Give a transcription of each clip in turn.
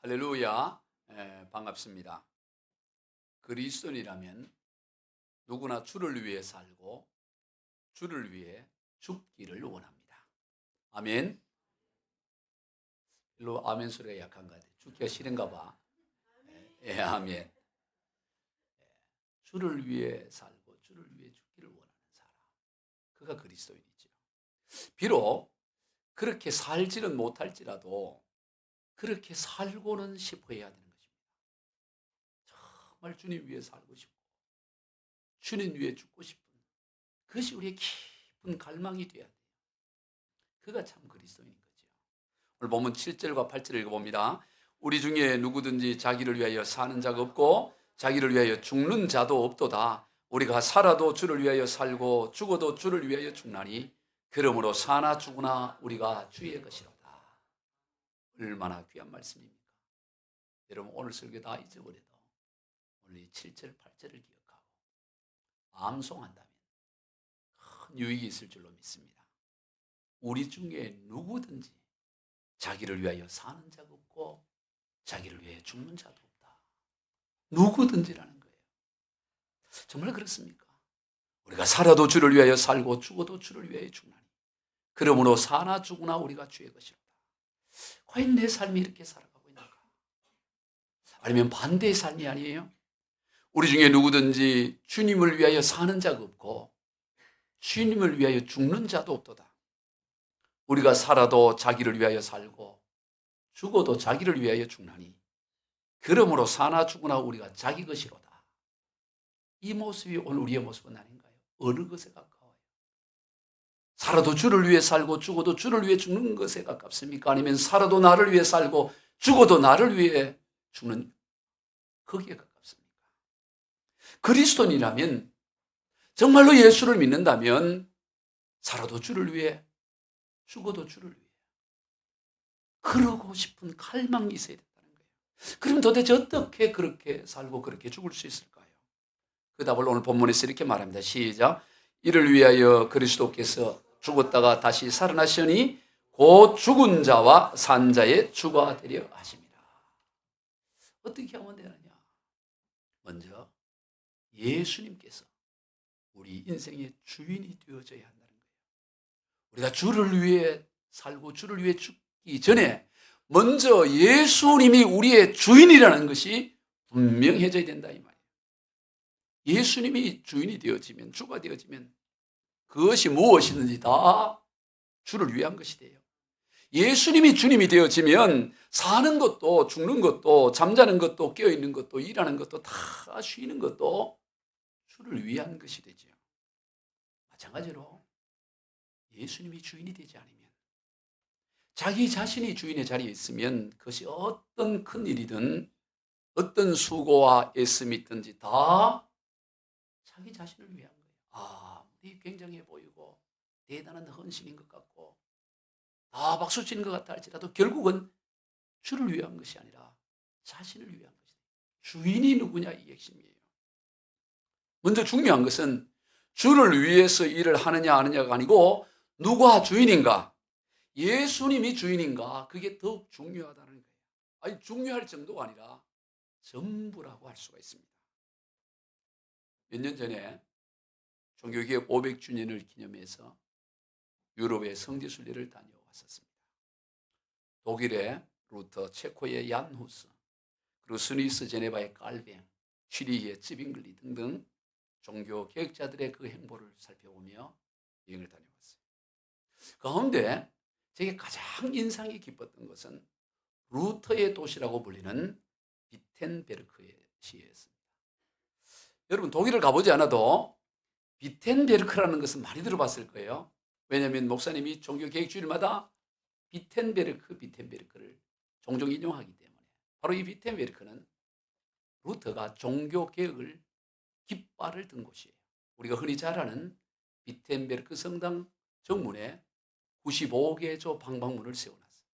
할렐루야. 반갑습니다. 그리스도인이라면 누구나 주를 위해 살고 주를 위해 죽기를 원합니다. 아멘. 일로 아멘 소리가 약한 것 같아요. 죽기가 싫은가 봐. 아멘. 주를 위해 살고 주를 위해 죽기를 원하는 사람. 그가 그리스도인이죠. 비록 그렇게 살지는 못할지라도 그렇게 살고는 싶어야 되는 것입니다. 정말 주님 위해 살고 싶고 주님 위해 죽고 싶은 그것이 우리의 깊은 갈망이 되어야 돼요. 그가 참 그리스도인 거죠. 오늘 본문 7절과 8절을 읽어봅니다. 우리 중에 누구든지 자기를 위하여 사는 자가 없고 자기를 위하여 죽는 자도 없도다. 우리가 살아도 주를 위하여 살고 죽어도 주를 위하여 죽나니 그러므로 사나 죽으나 우리가 주의 것이로다. 얼마나 귀한 말씀입니까? 여러분 오늘 설교 다 잊어버려도 오늘 이 7절 8절을 기억하고 암송한다면 큰 유익이 있을 줄로 믿습니다. 우리 중에 누구든지 자기를 위하여 사는 자가 없고 자기를 위해 죽는 자도 없다. 누구든지라는 거예요. 정말 그렇습니까? 우리가 살아도 주를 위하여 살고 죽어도 주를 위하여 죽나니 그러므로 사나 죽으나 우리가 주의 것이로다. 과연 내 삶이 이렇게 살아가고 있는가? 아니면 반대의 삶이 아니에요? 우리 중에 누구든지 주님을 위하여 사는 자가 없고 주님을 위하여 죽는 자도 없도다. 우리가 살아도 자기를 위하여 살고 죽어도 자기를 위하여 죽나니 그러므로 사나 죽으나 우리가 자기 것이로다. 이 모습이 오늘 우리의 모습은 아닌가요? 어느 것에 가까워요? 살아도 주를 위해 살고 죽어도 주를 위해 죽는 것에 가깝습니까? 아니면 살아도 나를 위해 살고 죽어도 나를 위해 죽는 거기에 가깝습니까? 그리스도인이라면 정말로 예수를 믿는다면 살아도 주를 위해 죽어도 주를 위해 그러고 싶은 갈망이 있어야 된다는 거예요. 그럼 도대체 어떻게 그렇게 살고 그렇게 죽을 수 있을까요? 그 답을 오늘 본문에서 이렇게 말합니다. 시작. 이를 위하여 그리스도께서 죽었다가 다시 살아나시니 곧 죽은 자와 산 자의 주가 되려 하십니다. 어떻게 하면 되느냐? 먼저 예수님께서 우리 인생의 주인이 되어져야 한다는 거예요. 우리가 주를 위해 살고 주를 위해 죽기 전에 먼저 예수님이 우리의 주인이라는 것이 분명해져야 된다 이 말이에요. 예수님이 주인이 되어지면 주가 되어지면 그것이 무엇이든지 다 주를 위한 것이 돼요. 예수님이 주님이 되어지면 사는 것도 죽는 것도 잠자는 것도 깨어있는 것도 일하는 것도 다 쉬는 것도 주를 위한 것이 되죠. 마찬가지로 예수님이 주인이 되지 않으면 자기 자신이 주인의 자리에 있으면 그것이 어떤 큰 일이든 어떤 수고와 애씀이 있든지 다 자기 자신을 위한 거예요. 우리 굉장해 보이고 대단한 헌신인 것 같고 다 박수 치는 것 같다 할지라도 결국은 주를 위한 것이 아니라 자신을 위한 것이다. 주인이 누구냐 이 핵심이에요. 먼저 중요한 것은 주를 위해서 일을 하느냐 안 하느냐가 아니고 누가 주인인가? 예수님이 주인인가? 그게 더욱 중요하다는 거예요. 아니 중요할 정도가 아니라 전부라고 할 수가 있습니다. 몇 년 전에 종교개혁 500주년을 기념해서 유럽의 성지순례를 다녀왔었습니다. 독일의 루터, 체코의 얀 후스, 그리고 스위스 제네바의 깔뱅, 취리히의 찌빙글리 등등 종교 개혁자들의 그 행보를 살펴보며 여행을 다녀왔어요. 가운데 제게 가장 인상이 깊었던 것은 루터의 도시라고 불리는 비텐베르크의 시였습니다. 여러분 독일을 가보지 않아도 비텐베르크라는 것은 많이 들어봤을 거예요. 왜냐하면 목사님이 종교 개혁주일마다 비텐베르크를 종종 인용하기 때문에 바로 이 비텐베르크는 루터가 종교 개혁을 깃발을 든 곳이에요. 우리가 흔히 잘 아는 비텐베르크 성당 정문에 95개조 방방문을 세워놨어요.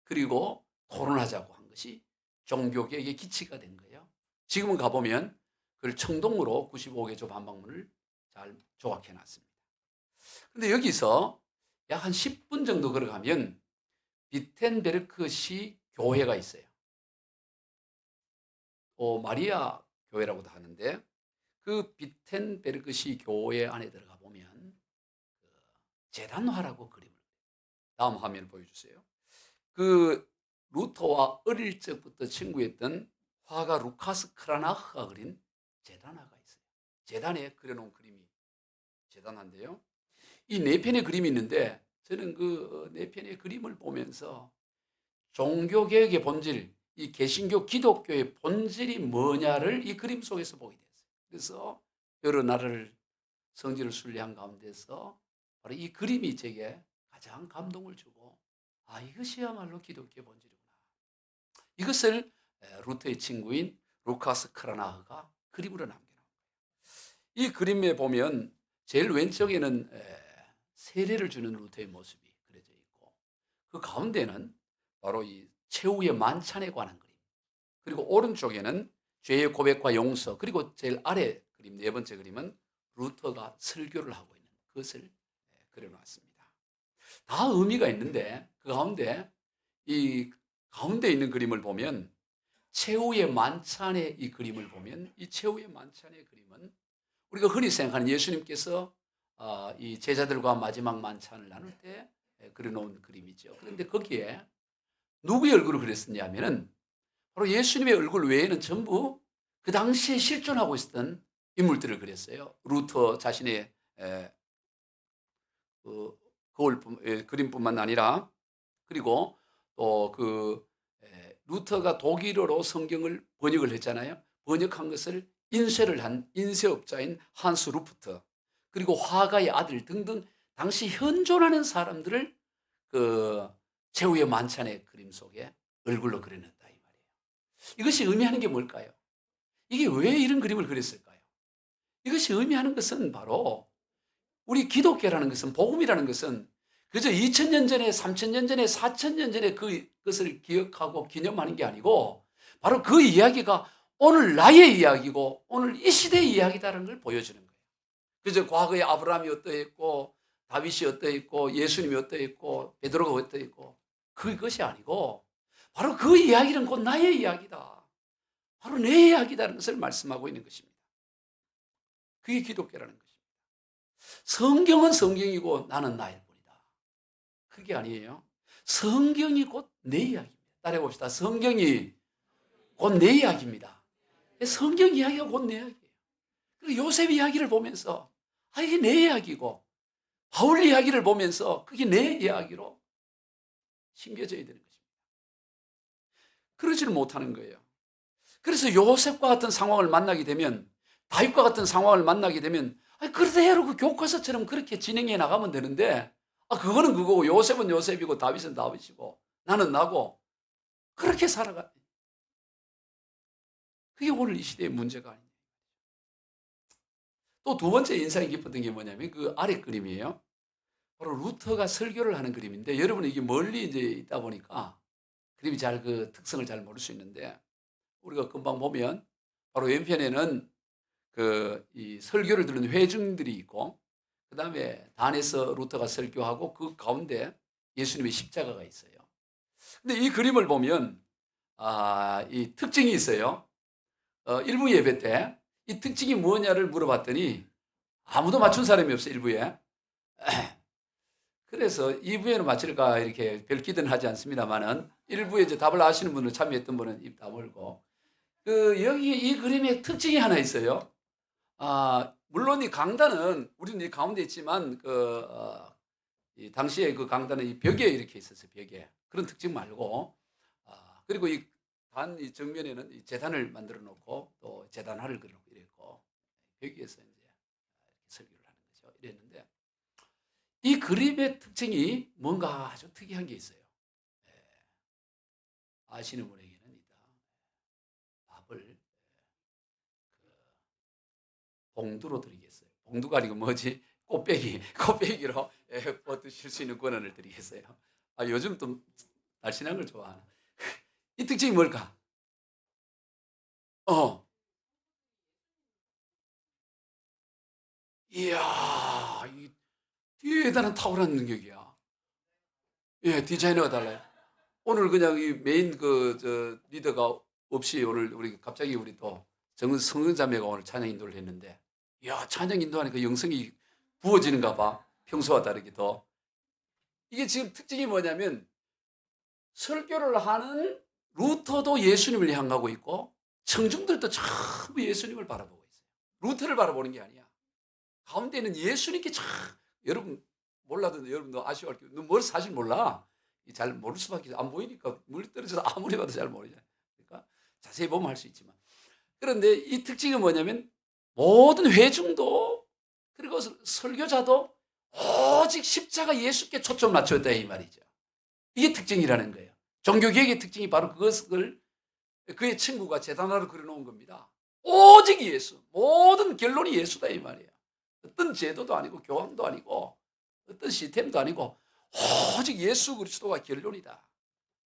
그리고 토론하자고 한 것이 종교개혁의 기치가 된 거예요. 지금은 가보면 그걸 청동으로 95개조 방방문을 잘 조각해놨습니다. 그런데 여기서 약 한 10분 정도 걸어가면 비텐베르크시 교회가 있어요. 마리아 교회라고도 하는데 그 비텐베르그시 교회 안에 들어가 보면 그 제단화라고 그림을 다음 화면 보여주세요. 그 루터와 어릴 적부터 친구였던 화가 루카스 크라나흐가 그린 제단화가 있어요. 제단에 그려놓은 그림이 제단화인데요. 이 네 편의 그림이 있는데 저는 그 네 편의 그림을 보면서 종교개혁의 본질, 이 개신교 기독교의 본질이 뭐냐를 이 그림 속에서 보게 됐어요. 그래서 여러 나라를 성지를 순례한 가운데서 바로 이 그림이 제게 가장 감동을 주고 이것이야말로 기독교의 본질이구나. 이것을 루터의 친구인 루카스 크라나흐가 그림으로 남겨놓은 거예요. 이 그림에 보면 제일 왼쪽에는 세례를 주는 루터의 모습이 그려져 있고 그 가운데는 바로 이 최후의 만찬에 관한 그림, 그리고 오른쪽에는 죄의 고백과 용서, 그리고 제일 아래 그림 네 번째 그림은 루터가 설교를 하고 있는 그것을 그려놨습니다. 다 의미가 있는데 그 가운데 이 가운데 있는 그림을 보면 최후의 만찬의 이 그림을 보면 이 최후의 만찬의 그림은 우리가 흔히 생각하는 예수님께서 이 제자들과 마지막 만찬을 나눌 때 그려놓은 그림이죠. 그런데 거기에 누구의 얼굴을 그렸었냐면은 바로 예수님의 얼굴 외에는 전부 그 당시에 실존하고 있었던 인물들을 그렸어요. 루터 자신의 그 그림뿐만 아니라 그리고 또 그 루터가 독일어로 성경을 번역을 했잖아요. 번역한 것을 인쇄를 한 인쇄업자인 한스 루프트, 그리고 화가의 아들 등등 당시 현존하는 사람들을 그 최후의 만찬의 그림 속에 얼굴로 그려냈다 이 말이에요. 이것이 의미하는 게 뭘까요? 이게 왜 이런 그림을 그렸을까요? 이것이 의미하는 것은 바로 우리 기독교라는 것은, 복음이라는 것은 그저 2000년 전에 3000년 전에 4000년 전에 그것을 기억하고 기념하는 게 아니고 바로 그 이야기가 오늘 나의 이야기고 오늘 이 시대의 이야기다라는 걸 보여주는 거예요. 그저 과거에 아브라함이 어떠했고 다윗이 어떠했고 예수님이 어떠했고 베드로가 어떠했고 그것이 아니고 바로 그 이야기는 곧 나의 이야기다. 바로 내 이야기다라는 것을 말씀하고 있는 것입니다. 그게 기독교라는 것입니다. 성경은 성경이고 나는 나일 뿐이다. 그게 아니에요. 성경이 곧 내 이야기입니다. 따라해 봅시다. 성경이 곧 내 이야기입니다. 성경 이야기가 곧 내 이야기예요. 그리고 요셉 이야기를 보면서 이게 내 이야기고 바울 이야기를 보면서 그게 내 이야기로 심겨져야 되는 것입니다. 그러지를 못하는 거예요. 그래서 요셉과 같은 상황을 만나게 되면, 다윗과 같은 상황을 만나게 되면 그대로 그 교과서처럼 그렇게 진행해 나가면 되는데 그거는 그거고 요셉은 요셉이고 다윗은 다윗이고 나는 나고 그렇게 살아가. 그게 오늘 이 시대의 문제가 아닙니다. 또 두 번째 인상이 깊었던 게 뭐냐면 그 아래 그림이에요. 바로 루터가 설교를 하는 그림인데 여러분 이게 멀리 이제 있다 보니까 그림이 잘 그 특성을 잘 모를 수 있는데 우리가 금방 보면 바로 왼편에는 그 이 설교를 듣는 회중들이 있고 그다음에 단에서 루터가 설교하고 그 가운데 예수님의 십자가가 있어요. 근데 이 그림을 보면 이 특징이 있어요. 일부 예배 때 이 특징이 뭐냐를 물어봤더니 아무도 맞춘 사람이 없어요, 일부에. 그래서 2부에는 맞힐까 이렇게 별 기대는 하지 않습니다만은 일부에 이제 답을 아시는 분은 참여했던 분은 입 다물고 여기 이 그림의 특징이 하나 있어요. 물론 이 강단은 우리는 이 가운데 있지만 이 당시에 그 강단은 이 벽에 이렇게 있었어요. 벽에 그런 특징 말고 그리고 이 정면에는 이 제단을 만들어 놓고 또 제단화를 그려놓고 이랬고 벽에서 이제 설교를 하는 거죠. 이랬는데 이 그림의 특징이 뭔가 아주 특이한 게 있어요. 아시는 분에게는 이따 밥을 봉두로 드리겠어요. 봉두가 아니고 뭐지? 꽃배기로 드실 수 있는 권한을 드리겠어요. 요즘 또 날씬한 걸 좋아하는. 이 특징이 뭘까? 이야, 이 대단한 탁월한 능력이야. 예, 디자이너가 달라요. 오늘 그냥 이 메인 리더가 없이 오늘 우리 갑자기 우리 또 성은자매가 오늘 찬양 인도를 했는데, 야, 찬양 인도하니까 영성이 부어지는가 봐. 평소와 다르게 더. 이게 지금 특징이 뭐냐면 설교를 하는 루터도 예수님을 향하고 있고 청중들도 전부 예수님을 바라보고 있어요. 루터를 바라보는 게 아니야. 가운데는 예수님께 여러분 몰라도 여러분도 아쉬워할 게, 뭘 사실 몰라. 잘 모를 수밖에 안 보이니까 멀리 떨어져서 아무리 봐도 잘 모르잖아요. 그러니까 자세히 보면 할 수 있지만. 그런데 이 특징이 뭐냐면 모든 회중도 그리고 설교자도 오직 십자가 예수께 초점 맞췄다 이 말이죠. 이게 특징이라는 거예요. 종교개혁의 특징이 바로 그것을 그의 친구가 재단화로 그려놓은 겁니다. 오직 예수, 모든 결론이 예수다 이 말이에요. 어떤 제도도 아니고 교황도 아니고 어떤 시스템도 아니고 오직 예수 그리스도가 결론이다.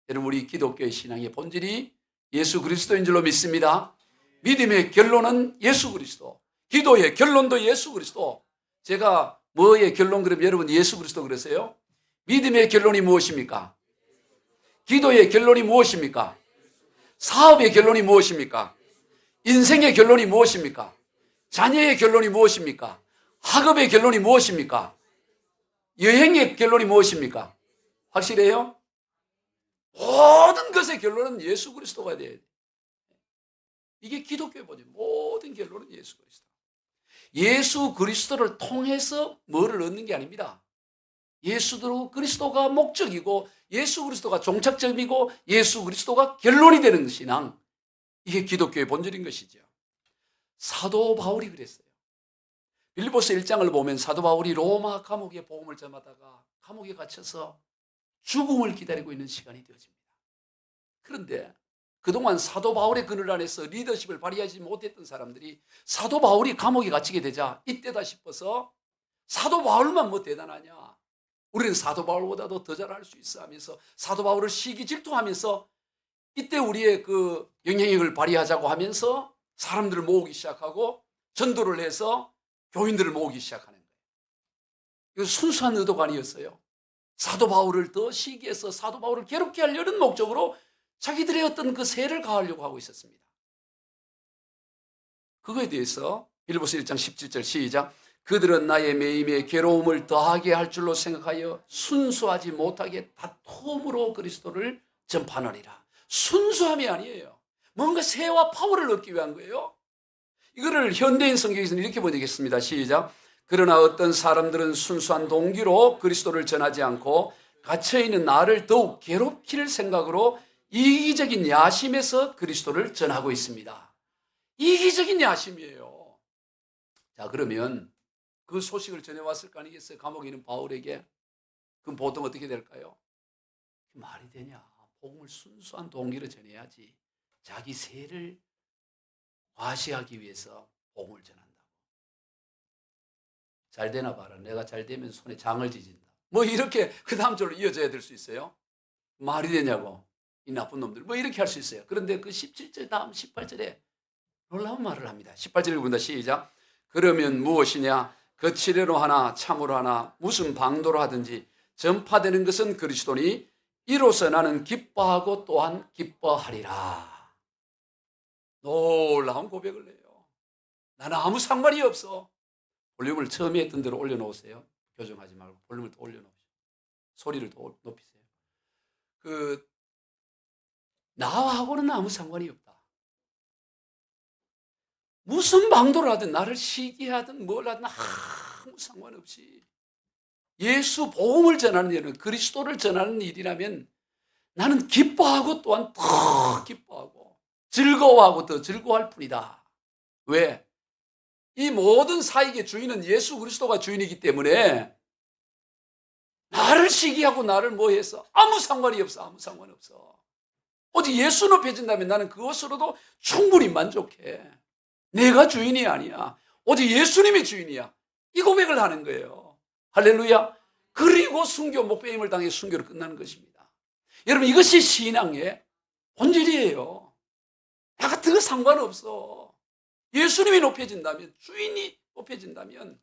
여러분, 우리 기독교의 신앙의 본질이 예수 그리스도인 줄로 믿습니다. 믿음의 결론은 예수 그리스도, 기도의 결론도 예수 그리스도. 제가 뭐의 결론 그러면 여러분 예수 그리스도 그러세요? 믿음의 결론이 무엇입니까? 기도의 결론이 무엇입니까? 사업의 결론이 무엇입니까? 인생의 결론이 무엇입니까? 자녀의 결론이 무엇입니까? 학업의 결론이 무엇입니까? 여행의 결론이 무엇입니까? 확실해요? 모든 것의 결론은 예수 그리스도가 돼야 돼. 이게 기독교의 본질. 모든 결론은 예수 그리스도. 예수 그리스도를 통해서 뭐를 얻는 게 아닙니다. 예수 그리스도가 목적이고 예수 그리스도가 종착점이고 예수 그리스도가 결론이 되는 신앙. 이게 기독교의 본질인 것이죠. 사도 바울이 그랬어요. 빌립보서 1장을 보면 사도 바울이 로마 감옥에 복음을 전하다가 감옥에 갇혀서 죽음을 기다리고 있는 시간이 되어집니다. 그런데 그동안 사도 바울의 그늘 안에서 리더십을 발휘하지 못했던 사람들이 사도 바울이 감옥에 갇히게 되자 이때다 싶어서 사도 바울만 뭐 대단하냐, 우리는 사도 바울보다도 더 잘할 수 있어 하면서 사도 바울을 시기 질투하면서 이때 우리의 그 영향력을 발휘하자고 하면서 사람들을 모으기 시작하고 전도를 해서 교인들을 모으기 시작하는 거예요. 이거 순수한 의도가 아니었어요. 사도 바울을 더 시기해서 사도 바울을 괴롭게 하려는 목적으로 자기들의 어떤 그 세를 가하려고 하고 있었습니다. 그거에 대해서 빌립보서 1장 17절 시작. 그들은 나의 매임에 괴로움을 더하게 할 줄로 생각하여 순수하지 못하게 다툼으로 그리스도를 전파하리라. 순수함이 아니에요. 뭔가 세와 파워를 얻기 위한 거예요. 이거를 현대인 성경에서는 이렇게 번역했습니다. 시작. 그러나 어떤 사람들은 순수한 동기로 그리스도를 전하지 않고 갇혀있는 나를 더욱 괴롭힐 생각으로 이기적인 야심에서 그리스도를 전하고 있습니다. 이기적인 야심이에요. 자, 그러면 그 소식을 전해왔을 거 아니겠어요? 감옥에 있는 바울에게. 그럼 보통 어떻게 될까요? 말이 되냐? 복음을 순수한 동기로 전해야지. 자기 세를 과시하기 위해서 복음을 전한다고. 잘 되나 봐라. 내가 잘 되면 손에 장을 지진다. 뭐 이렇게 그 다음 절로 이어져야 될 수 있어요? 말이 되냐고. 이 나쁜 놈들. 뭐 이렇게 할 수 있어요. 그런데 그 17절 다음 18절에 놀라운 말을 합니다. 18절을 본다. 시작. 그러면 무엇이냐? 거칠애로 하나 참으로 하나 무슨 방도로 하든지 전파되는 것은 그리스도니 이로써 나는 기뻐하고 또한 기뻐하리라. 놀라운 고백을 해요. 나는 아무 상관이 없어. 볼륨을 처음에 했던 대로 올려놓으세요. 교정하지 말고 볼륨을 더 올려놓으세요. 소리를 더 높이세요. 나하고는 아무 상관이 없다. 무슨 방도를 하든 나를 시기하든 뭘 하든 아무 상관없이 예수 복음을 전하는 일은 그리스도를 전하는 일이라면 나는 기뻐하고 또한 더 기뻐하고 즐거워하고 더 즐거워할 뿐이다. 왜? 이 모든 사역의 주인은 예수 그리스도가 주인이기 때문에 나를 시기하고 나를 뭐해서 아무 상관이 없어. 아무 상관없어. 오직 예수 높여진다면 나는 그것으로도 충분히 만족해. 내가 주인이 아니야. 오직 예수님이 주인이야. 이 고백을 하는 거예요. 할렐루야. 그리고 순교, 목배임을 당해 순교로 끝나는 것입니다. 여러분, 이것이 신앙의 본질이에요. 나 같은 거 상관없어. 예수님이 높여진다면, 주인이 높여진다면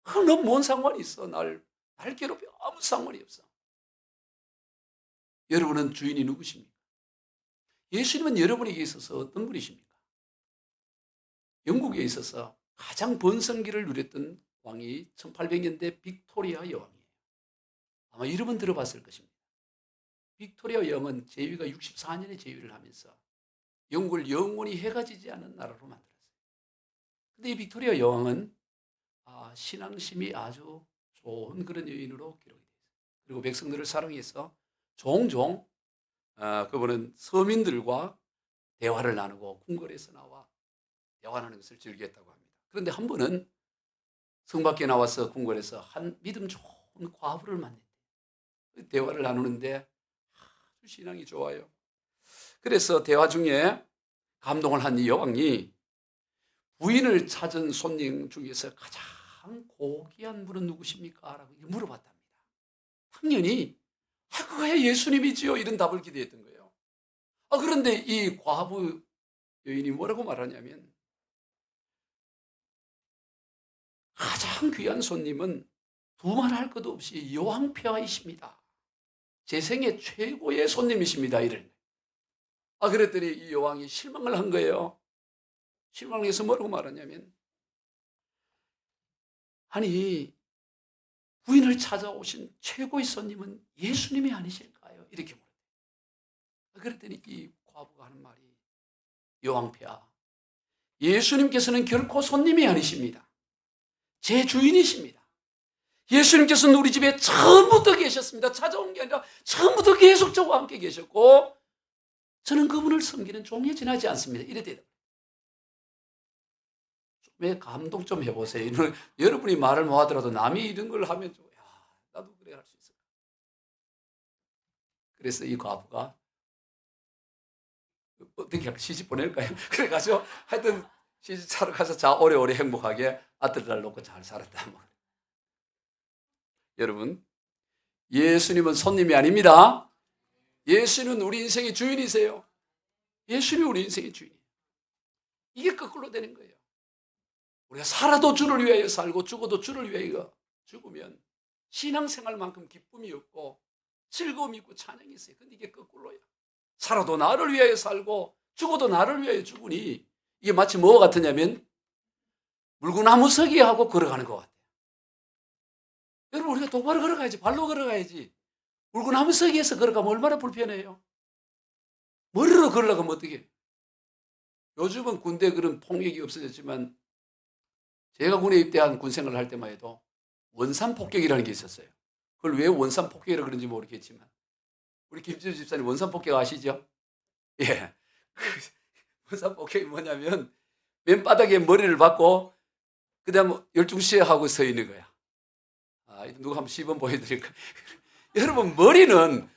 너 뭔 상관이 있어. 날 괴롭혀. 아무 상관이 없어. 여러분은 주인이 누구십니까? 예수님은 여러분에게 있어서 어떤 분이십니까? 영국에 있어서 가장 번성기를 누렸던 왕이 1800년대 빅토리아 여왕이에요. 아마 이름은 들어봤을 것입니다. 빅토리아 여왕은 제위가 64년에 제위를 하면서 영국을 영원히 해가 지지 않은 나라로 만들었어요. 근데 이 빅토리아 여왕은 신앙심이 아주 좋은 그런 여인으로 기록이 되어 있어요. 그리고 백성들을 사랑해서 종종 그분은 서민들과 대화를 나누고 궁궐에서 나와 대화하는 것을 즐겼다고 합니다. 그런데 한 번은 성 밖에 나와서 궁궐에서 한 믿음 좋은 과부를 만났대요. 대화를 나누는데 아주 신앙이 좋아요. 그래서 대화 중에 감동을 한 이 여왕이 부인을 찾은 손님 중에서 가장 고귀한 분은 누구십니까? 라고 물어봤답니다. 당연히 그거야 예수님이지요, 이런 답을 기대했던 거예요. 그런데 이 과부 여인이 뭐라고 말하냐면, 가장 귀한 손님은 두말할 것도 없이 여왕폐하이십니다. 제 생애 최고의 손님이십니다. 이런. 그랬더니 이 여왕이 실망을 한 거예요. 실망해서 뭐라고 말하냐면, 아니 부인을 찾아오신 최고의 손님은 예수님이 아니실까요? 이렇게 물어요. 그랬더니 이 과부가 하는 말이, 여왕폐하, 예수님께서는 결코 손님이 아니십니다. 제 주인이십니다. 예수님께서는 우리 집에 처음부터 계셨습니다. 찾아온 게 아니라 처음부터 계속 저와 함께 계셨고, 저는 그분을 섬기는 종에 지나지 않습니다. 이래 대답. 왜 감동 좀 해보세요. 여러분이 말을 못 하더라도 남이 이런 걸 하면 좀, 나도 그래 할 수 있어. 그래서 이 과부가 어떻게 시집 보낼까요? 그래가지고 하여튼 시집 차러 가서 오래오래 행복하게 아들들 놓고 잘 살았다. 여러분, 예수님은 손님이 아닙니다. 예수는 우리 인생의 주인이세요. 예수님이 우리 인생의 주인이에요. 이게 거꾸로 되는 거예요. 우리가 살아도 주를 위하여 살고 죽어도 주를 위하여 죽으면 신앙생활만큼 기쁨이 없고 즐거움이 있고 찬양이 있어요. 근데 이게 거꾸로야. 살아도 나를 위하여 살고 죽어도 나를 위하여 죽으니 이게 마치 뭐와 같으냐면 물구나무 서기하고 걸어가는 것 같아요. 여러분, 우리가 똑바로 걸어가야지. 발로 걸어가야지. 물구나무 서기에서 걸어가면 얼마나 불편해요. 머리로 걸어가면 어떻게? 요즘은 군대 그런 폭력이 없어졌지만 제가 군에 입대한 군 생활을 할 때만 해도 원산 폭격이라는 게 있었어요. 그걸 왜 원산 폭격이라고 그런지 모르겠지만 우리 김지우 집사님 원산 폭격 아시죠? 예. 원산 폭격이 뭐냐면 맨바닥에 머리를 박고 그다음 열중시에 하고 서 있는 거야. 누가 한번 시범 보여드릴까? 여러분, 머리는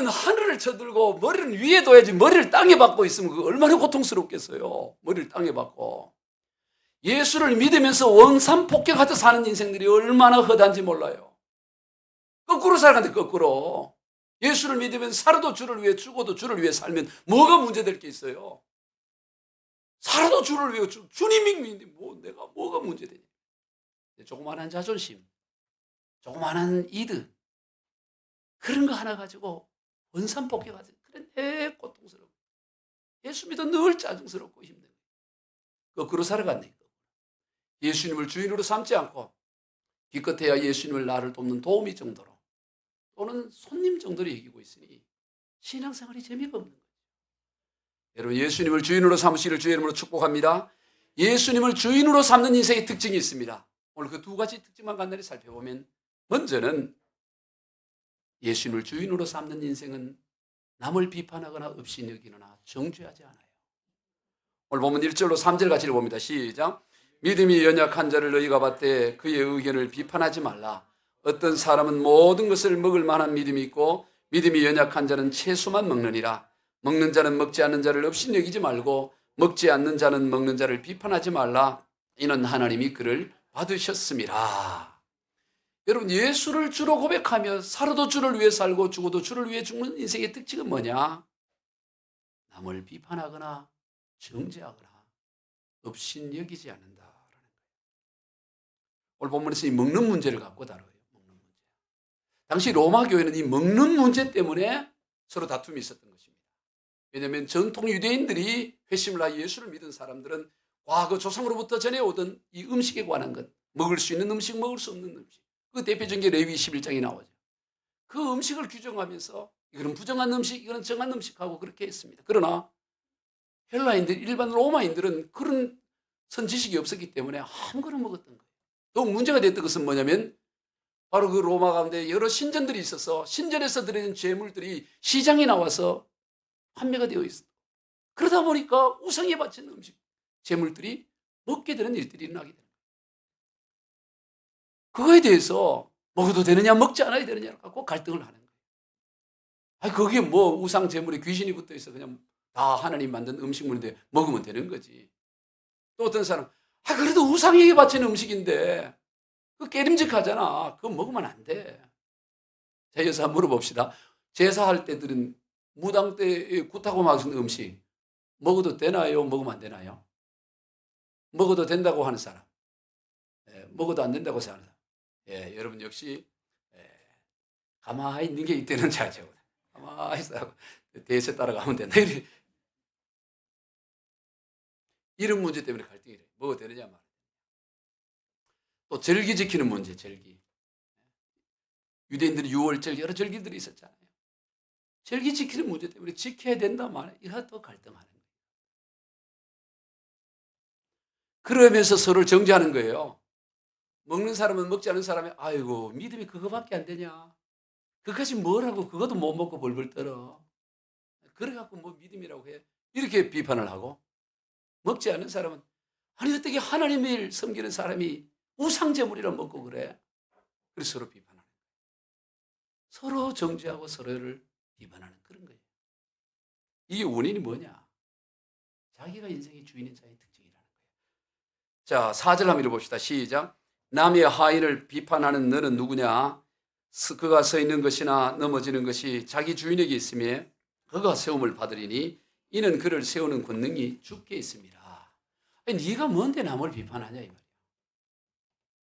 하늘을 쳐들고 머리는 위에 둬야지. 머리를 땅에 박고 있으면 그거 얼마나 고통스럽겠어요. 머리를 땅에 박고. 예수를 믿으면서 원산 폭격하듯 사는 인생들이 얼마나 허단지 몰라요. 거꾸로 살아가는데 거꾸로. 예수를 믿으면 살아도 주를 위해 죽어도 주를 위해 살면 뭐가 문제될 게 있어요. 살아도 주를 위해 주님이 믿는데 내가 뭐가 문제되냐. 조그마한 자존심, 조그마한 이득, 그런 거 하나 가지고 원산 폭격하듯 그래 고통스럽고 예수 믿어 늘 짜증스럽고 힘든 거꾸로 살아갔네. 예수님을 주인으로 삼지 않고 기껏해야 예수님을 나를 돕는 도우미 정도로 또는 손님 정도로 여기고 있으니 신앙생활이 재미가 없는 거예요. 여러분, 예수님을 주인으로 삼으시기를 주의 이름으로 축복합니다. 예수님을 주인으로 삼는 인생의 특징이 있습니다. 오늘 그 두 가지 특징만 간단히 살펴보면, 먼저는 예수님을 주인으로 삼는 인생은 남을 비판하거나 없이 여기거나 정죄하지 않아요. 오늘 보면 1절로 3절 같이 봅니다. 시작. 믿음이 연약한 자를 너희가 봤되 그의 의견을 비판하지 말라. 어떤 사람은 모든 것을 먹을 만한 믿음이 있고 믿음이 연약한 자는 채소만 먹느니라. 먹는 자는 먹지 않는 자를 없이 여기지 말고 먹지 않는 자는 먹는 자를 비판하지 말라. 이는 하나님이 그를 받으셨음이라. 여러분, 예수를 주로 고백하며 살아도 주를 위해 살고 죽어도 주를 위해 죽는 인생의 특징은 뭐냐? 남을 비판하거나 정죄하거나 없인 여기지 않는다라는 거예요. 오늘 본문에서 이 먹는 문제를 갖고 다뤄요. 먹는 문제. 당시 로마 교회는 이 먹는 문제 때문에 서로 다툼이 있었던 것입니다. 왜냐하면 전통 유대인들이 회심을 하여 예수를 믿은 사람들은 과거 조상으로부터 전해오던 이 음식에 관한 것, 먹을 수 있는 음식, 먹을 수 없는 음식, 그 대표적인 게 레위 11장에 나오죠. 그 음식을 규정하면서 이거는 부정한 음식, 이거는 정한 음식하고 그렇게 했습니다. 그러나 헬라인들, 일반 로마인들은 그런 선지식이 없었기 때문에 아무거나 먹었던 거예요. 또 문제가 됐던 것은 뭐냐면 바로 그 로마 가운데 여러 신전들이 있어서 신전에서 드리는 제물들이 시장에 나와서 판매가 되어 있어요. 그러다 보니까 우상에 바치는 음식, 제물들이 먹게 되는 일들이 일어나게 됩니다. 그거에 대해서 먹어도 되느냐 먹지 않아야 되느냐 갖고 갈등을 하는 거예요. 아니 거기에 뭐 우상 제물에 귀신이 붙어 있어 그냥 다 하나님 만든 음식물인데 먹으면 되는 거지. 또 어떤 사람 그래도 우상에게 바치는 음식인데 그 깨림직하잖아. 그거 먹으면 안 돼. 자, 여기서 한번 물어봅시다. 제사할 때들은 무당 때 굿하고 맛있는 음식 먹어도 되나요? 먹으면 안 되나요? 먹어도 된다고 하는 사람, 먹어도 안 된다고 하는 사람. 여러분 역시 가만히 있는 게 이때는 자죠. 가만히 있어 대세 따라가면 된다. 이런 문제 때문에 갈등이 돼요. 먹어도 되느냐 말이야. 또 절기 지키는 문제, 절기. 유대인들이 6월절 여러 절기들이 있었잖아요. 절기 지키는 문제 때문에 지켜야 된다 말이야. 이거 또 갈등하는 거예요. 그러면서 서로를 정죄하는 거예요. 먹는 사람은 먹지 않은 사람이 아이고 믿음이 그거밖에 안 되냐. 그것이 뭐라고 그것도 못 먹고 벌벌 떨어. 그래갖고 뭐 믿음이라고 해. 이렇게 비판을 하고 먹지 않는 사람은 아니 어떻게 하나님을 섬기는 사람이 우상제물이라 먹고 그래. 그래서 서로 비판하는 거예요. 서로 정죄하고 서로를 비판하는 그런 거예요. 이게 원인이 뭐냐. 자기가 인생의 주인인 자의 특징이라는 거예요. 자, 4절 한번 읽어봅시다. 시작. 남의 하인을 비판하는 너는 누구냐? 그가 서 있는 것이나 넘어지는 것이 자기 주인에게 있으며 그가 세움을 받으리니 이는 그를 세우는 권능이 주께 있습니다. 아니, 네가 뭔데 남을 비판하냐 이 말이야.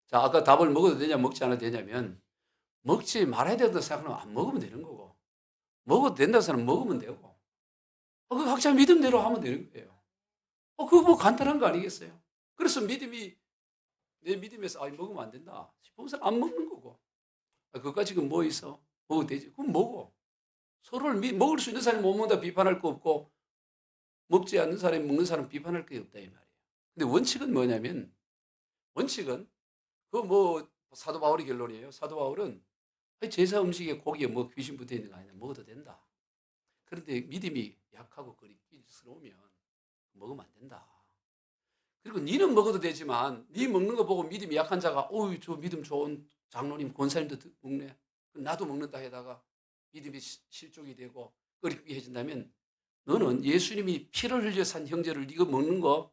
자, 아까 답을 먹어도 되냐 먹지 않아도 되냐면 먹지 말아야 된다고 생각하면 안 먹으면 되는 거고 먹어도 된다고 생각하면 먹으면 되고 그 각자 믿음대로 하면 되는 거예요. 그거 뭐 간단한 거 아니겠어요? 그래서 믿음이 내 믿음에서 먹으면 안 된다 싶으면서 안 먹는 거고 그까지 지금 뭐 있어? 먹어도 되지. 그럼 먹어. 서로를 먹을 수 있는 사람이 못 먹는다 비판할 거 없고 먹지 않는 사람이 먹는 사람 비판할 게 없다 이 말이에요. 근데 원칙은 뭐냐면 원칙은 그 뭐 사도 바울의 결론이에요. 사도 바울은 제사 음식에 고기에 뭐 귀신 붙어 있는 거 아니야. 먹어도 된다. 그런데 믿음이 약하고 거리끼스러우면 먹으면 안 된다. 그리고 니는 먹어도 되지만 니 먹는 거 보고 믿음이 약한 자가 저 믿음 좋은 장로님 권사님도 먹네. 나도 먹는다 해다가 믿음이 실족이 되고 꺼리끼해진다면 너는 예수님이 피를 흘려 산 형제를 네가 먹는 거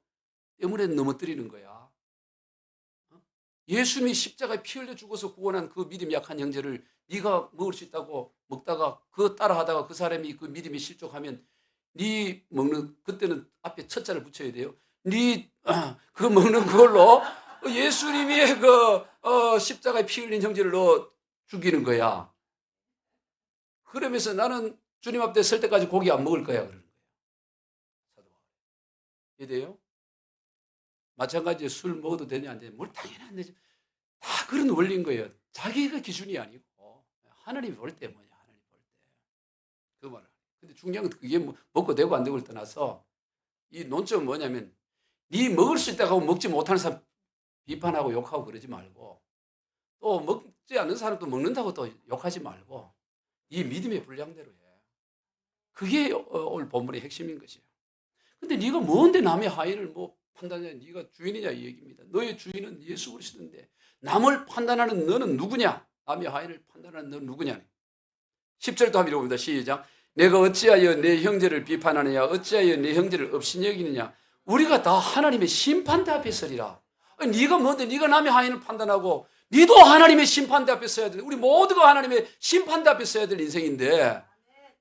때문에 넘어뜨리는 거야. 예수님이 십자가에 피 흘려 죽어서 구원한 그 믿음이 약한 형제를 네가 먹을 수 있다고 먹다가 그거 따라하다가 그 사람이 그 믿음이 실족하면 네 먹는 그때는 앞에 첫자를 붙여야 돼요. 그 먹는 걸로 예수님이 십자가에 피 흘린 형제를 너 죽이는 거야. 그러면서 나는 주님 앞에 설 때까지 고기 안 먹을 거야 그러는 거예요. 이해돼요? 마찬가지로 술 먹어도 되냐 안 되냐 뭘 당연히 안 되죠. 다 그런 원리인 거예요. 자기가 기준이 아니고 하나님이 볼 때 뭐냐 하나님 볼 때 그 말을. 근데 중요한 건 그게 먹고 되고 안 되고를 떠나서 이 논점은 뭐냐면 네 먹을 수 있다고 하고 먹지 못하는 사람 비판하고 욕하고 그러지 말고 또 먹지 않는 사람도 먹는다고 또 욕하지 말고 이 믿음의 분량대로 해. 그게 오늘 본문의 핵심인 것이에요. 근데 네가 뭔데 남의 하인을 뭐 판단해? 네가 주인이냐 이 얘기입니다. 너의 주인은 예수 그리스도인데 남을 판단하는 너는 누구냐? 남의 하인을 판단하는 너는 누구냐? 10절도 한번 읽어봅니다. 시작. 내가 어찌하여 내 형제를 비판하느냐? 어찌하여 내 형제를 없인 여기느냐? 우리가 다 하나님의 심판대 앞에 서리라. 네가 뭔데 네가 남의 하인을 판단하고 네도 하나님의 심판대 앞에 서야 돼. 우리 모두가 하나님의 심판대 앞에 서야 될 인생인데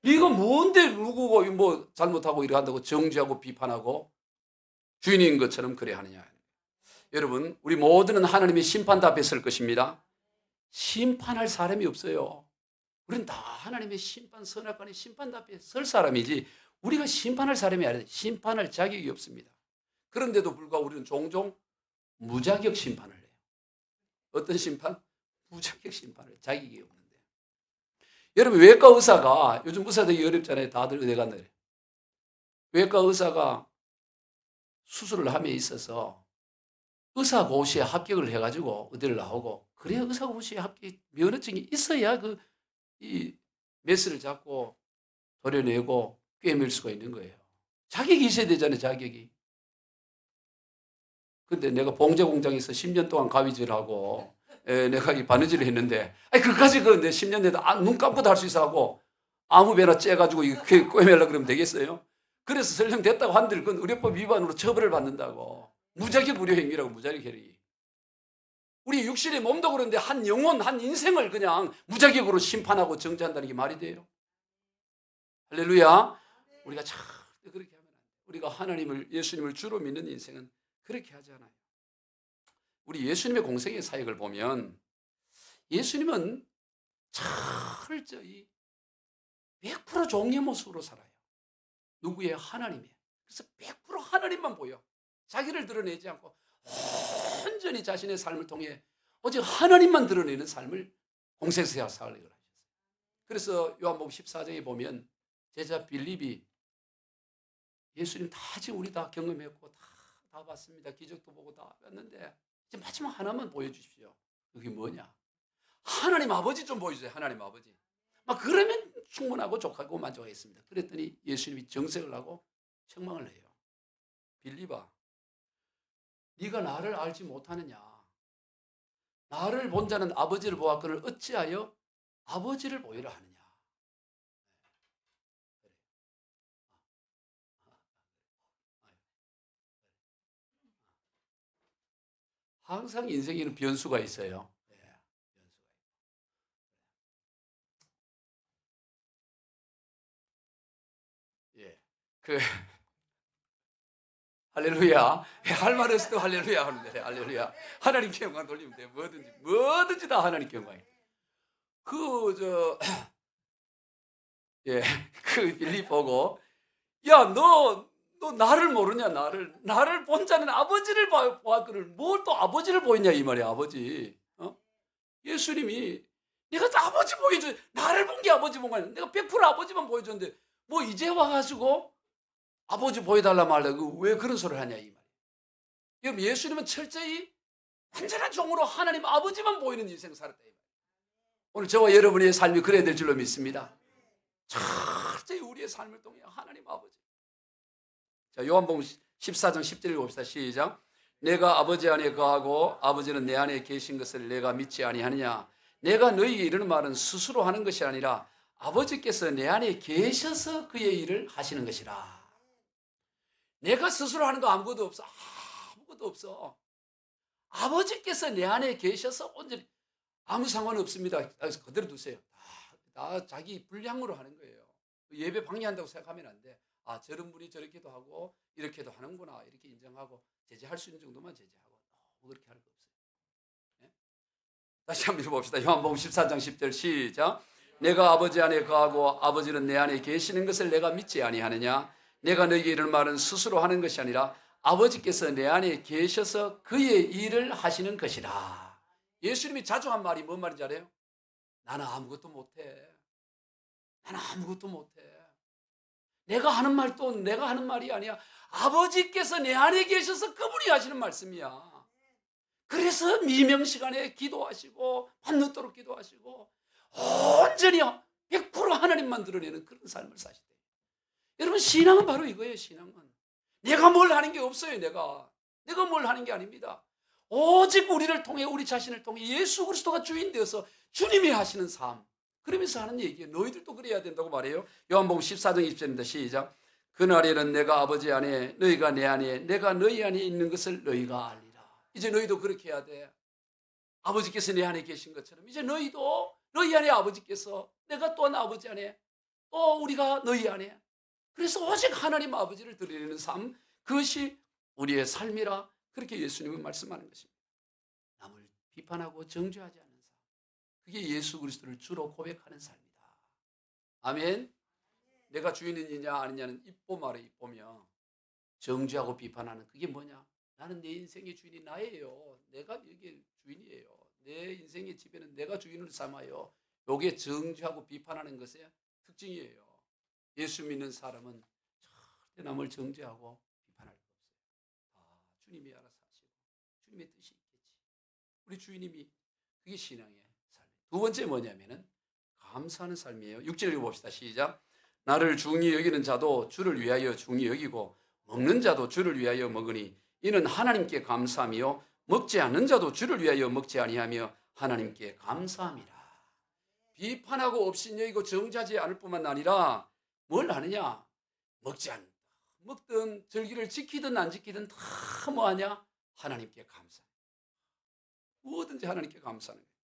네가 뭔데 누구고 뭐 잘못하고 이래 한다고 정죄하고 비판하고 주인인 것처럼 그래 하느냐. 여러분 우리 모두는 하나님의 심판대 앞에 설 것입니다. 심판할 사람이 없어요. 우리는 다 하나님의 심판 선악관의 심판대 앞에 설 사람이지 우리가 심판할 사람이 아니라 심판할 자격이 없습니다. 그런데도 불구하고 우리는 종종 무자격 심판을 해요. 어떤 심판? 무자격 심판을, 자격이 없는데. 여러분, 외과 의사가, 요즘 의사 되기 어렵잖아요. 다들 의대 간다 그래요. 외과 의사가 수술을 함에 있어서 의사고시에 합격을 해가지고 의대를 나오고, 그래야 의사고시에 합격 면허증이 있어야 이 메스를 잡고 도려내고 꿰맬 수가 있는 거예요. 자격이 있어야 되잖아요, 자격이. 근데 내가 봉제 공장에서 10년 동안 가위질하고, 내가 이 바느질을 했는데, 그까지 내 10년 내도 눈 감고도 할 수 있어 하고, 아무 배나 째가지고 이렇게 꿰매려고 그러면 되겠어요? 그래서 설령 됐다고 한들 그건 의료법 위반으로 처벌을 받는다고. 무자격 의료 행위라고, 무자격 행위. 우리 육신의 몸도 그런데 한 영혼, 한 인생을 그냥 무자격으로 심판하고 정죄한다는 게 말이 돼요? 할렐루야. 우리가 참 그렇게 하면 안 돼요. 우리가 하나님을, 예수님을 주로 믿는 인생은 그렇게 하지 않아요. 우리 예수님의 공생의 사역을 보면 예수님은 철저히 100% 종의 모습으로 살아요. 누구의? 하나님의. 그래서 100% 하나님만 보여. 자기를 드러내지 않고 온전히 자신의 삶을 통해 오직 하나님만 드러내는 삶을 공생애사 사역을 하셨어요. 그래서 요한복음 14장에 보면 제자 빌립이 예수님 다 지금 우리 다 경험했고 다 봤습니다. 기적도 보고 다 봤는데 이제 마지막 하나만 보여주십시오. 그게 뭐냐? 하나님 아버지 좀 보여주세요. 하나님 아버지. 그러면 충분하고 족하고 만족하겠습니다. 그랬더니 예수님이 정색을 하고 책망을 해요. 빌립아, 네가 나를 알지 못하느냐? 나를 본 자는 아버지를 보았거늘 어찌하여 아버지를 보이라 하느냐? 항상 인생에는 변수가 있어요. 할렐루야. 할 말 없을 때 할렐루야 하는데, 할렐루야. 하나님께 영광 돌리면 돼. 뭐든지 다 하나님께 영광이. 빌립 보고, 야, 너 나를 모르냐, 나를 본 자는 아버지를 보았거늘 뭘 또 아버지를 보였냐, 이 말이야, 아버지. 예수님이 내가 또 아버지 보여줘. 나를 본 게 아버지 본 거야. 내가 100% 아버지만 보여줬는데, 이제 와가지고 아버지 보여달라 말라고 왜 그런 소리를 하냐, 이 말이야. 여러분, 예수님은 철저히 완전한 종으로 하나님 아버지만 보이는 인생을 살았다, 이 말이야. 오늘 저와 여러분의 삶이 그래야 될 줄로 믿습니다. 철저히 우리의 삶을 통해 하나님 아버지. 자, 요한복음 14장 10절 읽어봅시다. 시작. 내가 아버지 안에 거하고 아버지는 내 안에 계신 것을 내가 믿지 아니하느냐? 내가 너희에게 이르는 말은 스스로 하는 것이 아니라 아버지께서 내 안에 계셔서 그의 일을 하시는 것이라. 내가 스스로 하는 거 아무것도 없어. 아무것도 없어. 아버지께서 내 안에 계셔서 온전히 아무 상관없습니다. 그대로 두세요. 다 자기 분량으로 하는 거예요. 예배 방해한다고 생각하면 안 돼. 저런 분이 저렇게도 하고 이렇게도 하는구나, 이렇게 인정하고 제재할 수 있는 정도만 제재하고 그렇게 할 거 없어요. 네? 다시 한번 읽어봅시다. 요한복음 14장 10절 시작. 내가 아버지 안에 거하고 아버지는 내 안에 계시는 것을 내가 믿지 아니하느냐? 내가 너희에게 이르는 말은 스스로 하는 것이 아니라 아버지께서 내 안에 계셔서 그의 일을 하시는 것이라. 예수님이 자주 한 말이 뭔 말인지 알아요? 나는 아무것도 못해. 나는 아무것도 못해. 내가 하는 말도 내가 하는 말이 아니야. 아버지께서 내 안에 계셔서 그분이 하시는 말씀이야. 그래서 미명 시간에 기도하시고 밤늦도록 기도하시고 온전히 100% 하나님만 드러내는 그런 삶을 사시대요. 여러분, 신앙은 바로 이거예요. 신앙은 내가 뭘 하는 게 없어요. 내가 뭘 하는 게 아닙니다. 오직 우리를 통해, 우리 자신을 통해 예수 그리스도가 주인 되어서 주님이 하시는 삶, 그러면서 하는 얘기예요. 너희들도 그래야 된다고 말해요. 요한복음 14장 20절입니다. 시작. 그날에는 내가 아버지 안에, 너희가 내 안에, 내가 너희 안에 있는 것을 너희가 알리라. 이제 너희도 그렇게 해야 돼. 아버지께서 내 안에 계신 것처럼 이제 너희도 너희 안에 아버지께서, 내가 또한 아버지 안에, 또 우리가 너희 안에. 그래서 오직 하나님 아버지를 드리는 삶, 그것이 우리의 삶이라, 그렇게 예수님은 말씀하는 것입니다. 남을 비판하고 정죄하지 않는 삶, 그게 예수 그리스도를 주로 고백하는 삶이다. 아멘. 내가 주인이냐 아니냐는 입보 말에 입보며 정죄하고 비판하는 그게 뭐냐? 나는 내 인생의 주인이 나예요. 내가 여기 주인이에요. 내 인생의 지배는 내가 주인을 삼아요. 요게 정죄하고 비판하는 것의 특징이에요. 예수 믿는 사람은 절대 남을 정죄하고 비판할 거 없어요. 주님이 알아서 하시고 주님의 뜻이 있겠지. 우리 주인님이 그게 신앙의 삶이에요. 두 번째 뭐냐면은 감사하는 삶이에요. 6절 읽어봅시다. 시작. 나를 중히 여기는 자도 주를 위하여 중히 여기고 먹는 자도 주를 위하여 먹으니 이는 하나님께 감사하며 먹지 않는 자도 주를 위하여 먹지 아니하며 하나님께 감사함이라. 비판하고 업신여기고 정죄하지 않을 뿐만 아니라 뭘 하느냐? 먹지 않는다. 먹든 절기를 지키든 안 지키든 다 뭐하냐? 하나님께 감사합니다. 뭐든지 하나님께 감사하는 거예요.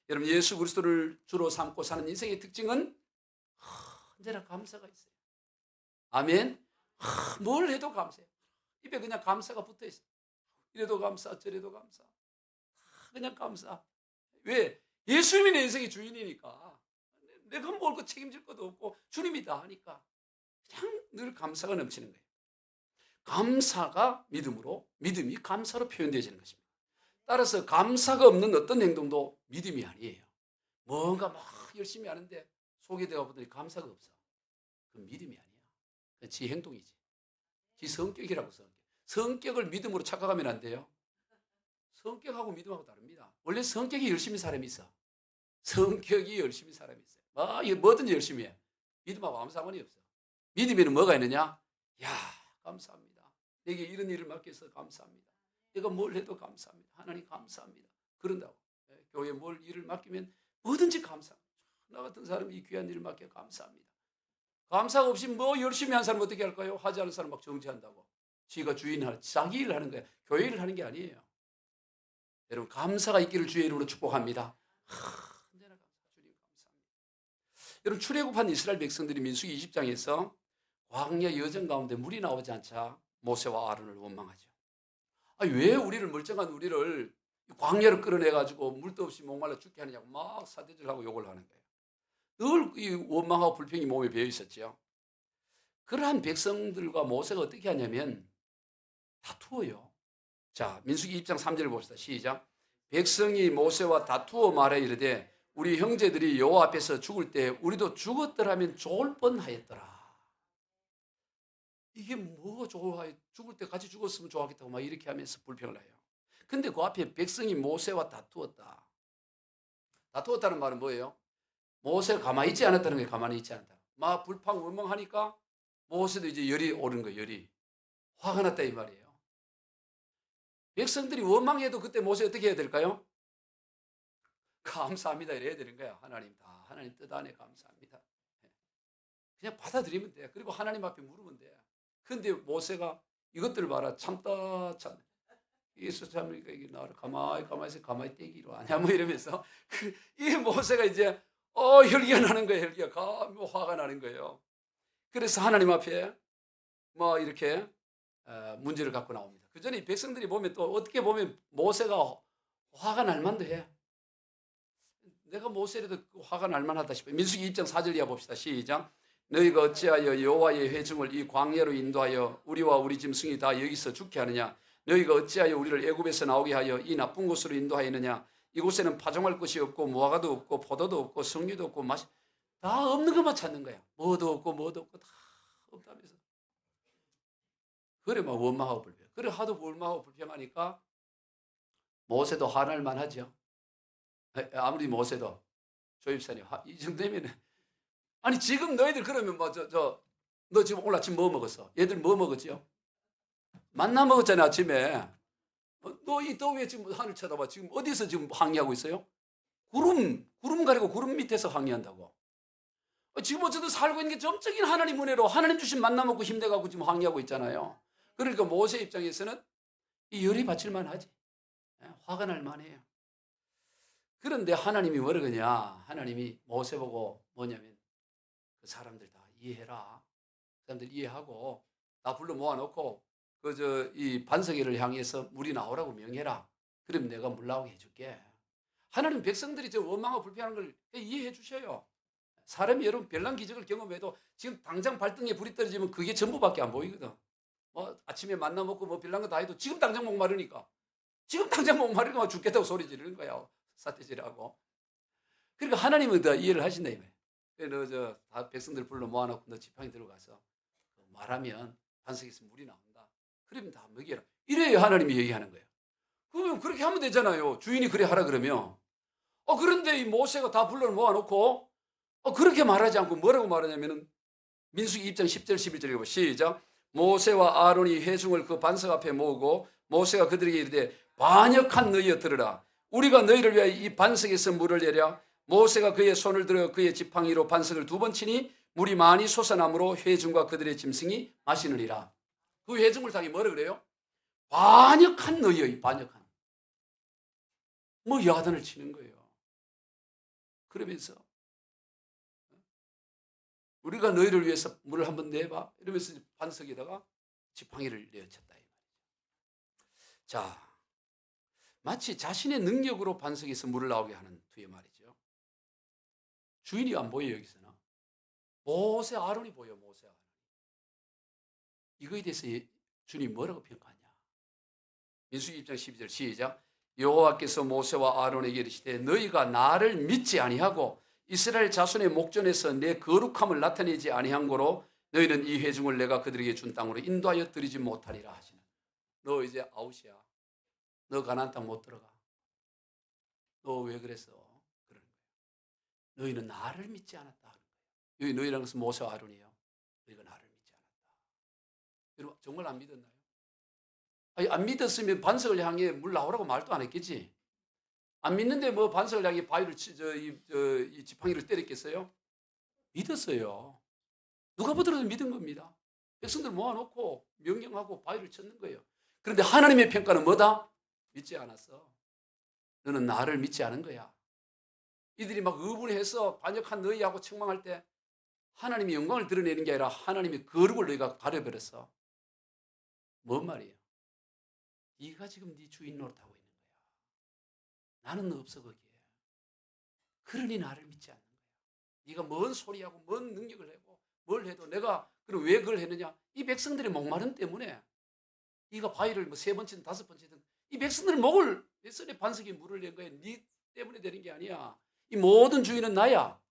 여러분 예수 그리스도를 주로 삼고 사는 인생의 특징은 언제나 감사가 있어요. 아멘. 뭘 해도 감사해요. 입에 그냥 감사가 붙어 있어요. 이래도 감사, 저래도 감사. 그냥 감사. 왜? 예수님이 내 인생의 주인이니까. 내가 뭘 그 책임질 것도 없고 주님이 다 하니까 그냥 늘 감사가 넘치는 거예요. 감사가 믿음으로, 믿음이 감사로 표현되어지는 것입니다. 따라서 감사가 없는 어떤 행동도 믿음이 아니에요. 뭔가 막 열심히 하는데 속에 들어가 보더니 감사가 없어. 그건 믿음이 아니야. 그건 지 행동이지. 지 성격이라고. 성격을 믿음으로 착각하면 안 돼요. 성격하고 믿음하고 다릅니다. 원래 성격이 열심히 사람이 있어. 성격이 열심히 사람이 있어요. 뭐든지 열심히 해. 믿음하고 아무 상관이 없어. 믿음에는 뭐가 있느냐? 야, 감사합니다. 내게 이런 일을 맡겨서 감사합니다. 내가 뭘 해도 감사합니다. 하나님 감사합니다. 그런다고. 교회에 뭘 일을 맡기면 뭐든지 감사합니다. 나 같은 사람이 이 귀한 일을 맡겨 감사합니다. 감사가 없이 뭐 열심히 한 사람 어떻게 할까요? 하지 않은 사람 막 정죄한다고. 지가 주인을 자기 일을 하는 거야. 교회 일을 하는 게 아니에요. 여러분 감사가 있기를 주의 이름으로 축복합니다. 언제나 감사, 주님 감사합니다. 여러분 출애굽한 이스라엘 백성들이 민수기 20장에서 광야 여정 가운데 물이 나오지 않자 모세와 아론을 원망하죠. 왜 우리를 멀쩡한 우리를 광야로 끌어내가지고 물도 없이 목말라 죽게 하느냐고 막 사대질하고 욕을 하는 거예요. 늘 이 원망하고 불평이 몸에 배어 있었죠. 그러한 백성들과 모세가 어떻게 하냐면 다투어요. 자, 민수기 2장 3절을 봅시다. 시작. 백성이 모세와 다투어 말해 이르되 우리 형제들이 여호와 앞에서 죽을 때 우리도 죽었더라면 좋을 뻔하였더라. 이게 뭐가 좋아? 죽을 때 같이 죽었으면 좋았겠다고 막 이렇게 하면서 불평을 해요. 근데 그 앞에 백성이 모세와 다투었다. 다투었다는 말은 뭐예요? 모세가 가만히 있지 않았다는 거예요. 가만히 있지 않았다. 막 불평원망하니까 모세도 이제 열이 오른 거예요. 열이. 화가 났다 이 말이에요. 백성들이 원망해도 그때 모세 어떻게 해야 될까요? 감사합니다 이래야 되는 거야. 하나님 다 하나님 뜻 안에 감사합니다. 그냥 받아들이면 돼. 그리고 하나님 앞에 물으면 돼. 근데 모세가 이것들을 봐라. 참다 참. 예수 참으니까 이게 나를 가만히 떼기로 하냐 뭐 이러면서 이 모세가 이제 혈기가 나는 거예요. 혈기가 화가 나는 거예요. 그래서 하나님 앞에 뭐 이렇게 문제를 갖고 나옵니다. 그 전에 백성들이 보면 또 어떻게 보면 모세가 화가 날 만도 해. 내가 모세라도 화가 날 만하다 싶어요. 민수기 2장 4절 이하 봅시다. 시작. 너희가 어찌하여 여호와의 회중을 이 광야로 인도하여 우리와 우리 짐승이 다 여기서 죽게 하느냐? 너희가 어찌하여 우리를 애굽에서 나오게 하여 이 나쁜 곳으로 인도하였느냐? 이곳에는 파종할 것이 없고 무화과도 없고 포도도 없고 석류도 없고 맛이 다 없는 것만 찾는 거야. 뭐도 없고 다 없다면서. 그래 막 원망하고 불평. 그래 하도 원망하고 불평하니까 모세도 화날 만하죠. 아무리 모세도 조입사님 이 정도면 아니 지금 너희들 그러면 뭐 너 지금 오늘 아침 뭐 먹었어? 얘들 뭐 먹었지요? 만나 먹었잖아 아침에. 너 이 더위에 지금 하늘 쳐다봐. 지금 어디서 지금 항의하고 있어요? 구름 가리고 구름 밑에서 항의한다고. 지금 어쨌든 살고 있는 게 점적인 하나님 은혜로 하나님 주신 만나 먹고 힘내가고 지금 항의하고 있잖아요. 그러니까 모세 입장에서는 이 열이 받칠만 하지. 화가 날 만해요. 그런데 하나님이 뭐라 그러냐? 하나님이 모세 보고 뭐냐면 그 사람들 다 이해해라. 그 사람들 이해하고 다 불러 모아놓고 이 반석이를 향해서 물이 나오라고 명해라. 그럼 내가 물 나오게 해줄게. 하나님 백성들이 저 원망하고 불평하는 걸 이해해 주셔요. 사람이 여러분 별난 기적을 경험해도 지금 당장 발등에 불이 떨어지면 그게 전부밖에 안 보이거든. 뭐 아침에 만나 먹고 뭐 별난 거 다 해도 지금 당장 목마르니까 죽겠다고 소리 지르는 거야. 사태질하고. 그러니까 하나님은 더 이해를 하신다 이 말이야. 그래서 다 백성들 불러 모아놓고 너 지팡이 들어가서 말하면 반석에서 물이 나온다. 그러면 다 먹여라. 이래야 하나님이 얘기하는 거예요. 그러면 그렇게 하면 되잖아요. 주인이 그래 하라 그러면. 그런데 이 모세가 다 불러 모아놓고 그렇게 말하지 않고 뭐라고 말하냐면은 민수기 2장 10절 11절 읽어봐. 시작. 모세와 아론이 회중을 그 반석 앞에 모으고 모세가 그들에게 이르되 반역한 너희여 들으라. 우리가 너희를 위하여 이 반석에서 물을 내랴. 모세가 그의 손을 들어 그의 지팡이로 반석을 2번 치니 물이 많이 솟아나므로 회중과 그들의 짐승이 마시느니라. 그 회중을 타기 뭐라 그래요? 반역한 너희여. 반역한. 뭐 야단을 치는 거예요. 그러면서 우리가 너희를 위해서 물을 한번 내봐 이러면서 반석에다가 지팡이를 내어쳤다 이 말이죠. 자, 마치 자신의 능력으로 반석에서 물을 나오게 하는 투의 말이죠. 주인이 안 보여요. 여기서는 모세 아론이 보여. 모세 아론. 이거에 대해서 주님이 뭐라고 평가하냐. 민수기 2장 12절 시작. 여호와께서 모세와 아론에게 이르시되 너희가 나를 믿지 아니하고 이스라엘 자손의 목전에서 내 거룩함을 나타내지 아니한 거로 너희는 이 회중을 내가 그들에게 준 땅으로 인도하여 드리지 못하리라 하시는. 너 이제 아웃이야. 너 가나안 땅 못 들어가. 너 왜 그랬어? 그러는 거예요. 너희는 나를 믿지 않았다 하는 거예요. 여기 너희라는 것은 모세와 아론이에요. 너희가 나를 믿지 않았다. 여러분 정말 안 믿었나요? 아니, 안 믿었으면 반석을 향해 물 나오라고 말도 안 했겠지. 안 믿는데 뭐 반석을 향해 바위를 이 지팡이를 때렸겠어요? 믿었어요. 누가 보더라도 믿은 겁니다. 백성들 모아놓고 명령하고 바위를 쳤는 거예요. 그런데 하나님의 평가는 뭐다? 믿지 않았어. 너는 나를 믿지 않은 거야. 이들이 막 의분해서 반역한 너희하고 책망할 때 하나님이 영광을 드러내는 게 아니라 하나님의 거룩을 너희가 가려버렸어. 뭔 말이에요? 네가 지금 네 주인 노릇하고 있는 거야. 나는 없어 거기에. 그러니 나를 믿지 않는 거야. 네가 뭔 소리하고 뭔 능력을 하고 뭘 해도 내가 그럼 왜 그걸 했느냐? 이 백성들의 목마름 때문에 네가 바위를 뭐 3번째든 5번째든 이 백성들 목을 내 손에 반석에 물을 낸 거야. 네 때문에 되는 게 아니야. 이 모든 주인은 나야.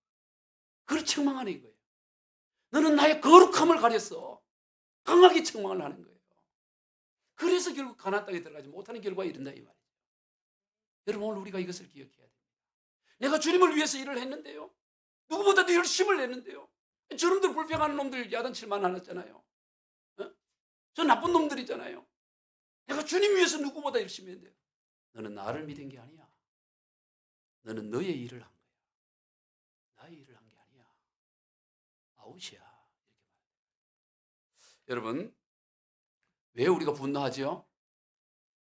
그걸 책망하는 거예요. 너는 나의 거룩함을 가렸어. 강하게 책망을 하는 거예요. 그래서 결국 가나안 땅에 들어가지 못하는 결과가 이른다 이 말이에요. 여러분 오늘 우리가 이것을 기억해야 됩니다. 내가 주님을 위해서 일을 했는데요. 누구보다도 열심을 냈는데요. 저놈들 불평하는 놈들 야단칠만 하잖아요. 저 나쁜 놈들이잖아요. 내가 주님 위해서 누구보다 열심히 했는데요. 너는 나를 믿은 게 아니야. 너는 너의 일을 한 거야. 나의 일을 한 게 아니야. 아웃이야. 이렇게 말해요. 여러분 왜 우리가 분노하죠?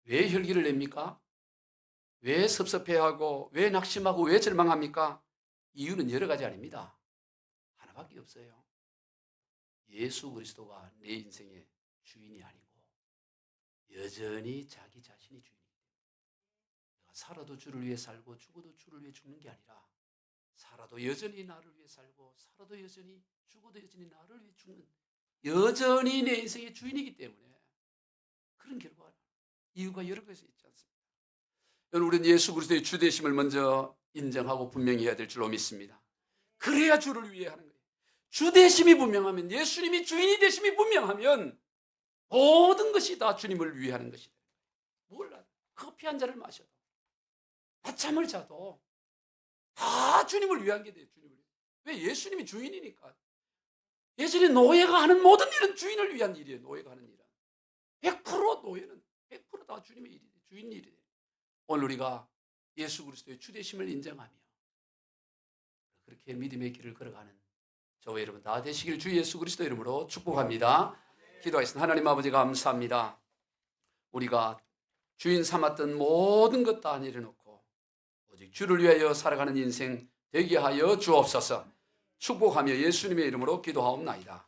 왜 혈기를 냅니까? 왜 섭섭해하고 왜 낙심하고 왜 절망합니까? 이유는 여러 가지 아닙니다. 하나밖에 없어요. 예수 그리스도가 내 인생의 주인이 아니고 여전히 자기 자신이 주인이기 때문에 내가 살아도 주를 위해 살고 죽어도 주를 위해 죽는 게 아니라 살아도 여전히 나를 위해 살고 살아도 여전히 죽어도 여전히 나를 위해 죽는 여전히 내 인생의 주인이기 때문에 그런 결과 이유가 여러 가지 있지 않습니까? 여러분 우리는 예수 그리스도의 주되심을 먼저 인정하고 분명히 해야 될 줄로 믿습니다. 그래야 주를 위해 하는 거예요. 주되심이 분명하면 예수님이 주인이 되심이 분명하면 모든 것이 다 주님을 위해 하는 것이다. 몰라. 커피 한 잔을 마셔도 낮잠을 자도 다 주님을 위한 게 돼요. 주님을 위해. 왜? 예수님이 주인이니까. 예전에 노예가 하는 모든 일은 주인을 위한 일이에요. 노예가 하는 일은 100% 노예는 100% 다 주님의 일이에요. 주인 일이에요. 오늘 우리가 예수 그리스도의 주되심을 인정하며 그렇게 믿음의 길을 걸어가는 저와 여러분 다 되시길 주 예수 그리스도 이름으로 축복합니다. 기도하겠습니다. 하나님 아버지 감사합니다. 우리가 주인 삼았던 모든 것 다 내려놓고 오직 주를 위하여 살아가는 인생 되게 하여 주옵소서. 축복하며 예수님의 이름으로 기도하옵나이다.